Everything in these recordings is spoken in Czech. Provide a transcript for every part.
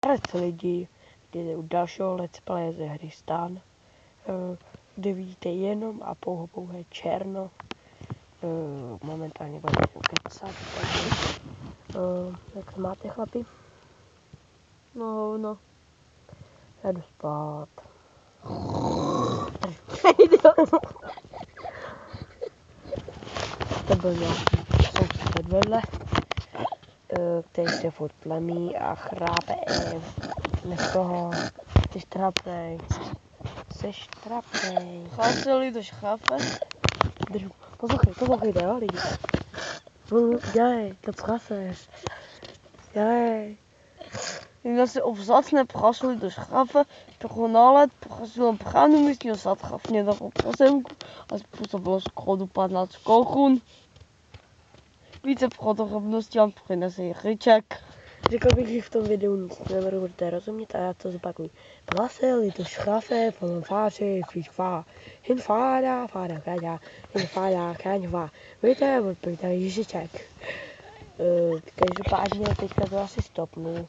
Zdravím lidi, vítejte u dalšího let's play ze hry Stan, kde vidíte jenom a pouhé černo. Momentálně budeme kecat, takže jak se máte, chlapi? No. Já jdu spát. To byl nějaký soused vedle, který se furt plemí a chrápe. Nech toho, jsi trapnej. Chlásili do šcháfe. Poslouchejte, jo, lidi. Dělej, to praseš. Dělej. Als ze op zat net prassel de schaffen, toch gewoon al het prassel op gaan doen, misschien als dat gaf niet op prassel, als poes op los krodu pad na skochun. Více podrobnosti vám přinese Richek. Řekl bych, že v tom videu nic nebudete rozumět a já to zopakuju. Prasel, to šchafe, von fáře, fíšfá. Hin fáda, káďa, hin fáda, káňva. Víte, odpovídá Ježiček. Každopádně teďka to asi stopnu.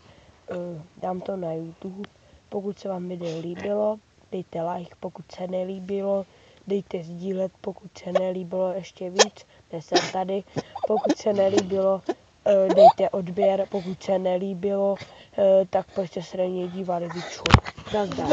Dám to na YouTube. Pokud se vám video líbilo, dejte like, pokud se nelíbilo, dejte sdílet, pokud se nelíbilo ještě víc, nesem tady, pokud se nelíbilo, dejte odběr, pokud se nelíbilo, tak pojďte se na něj dívat, vičku. Nazdar.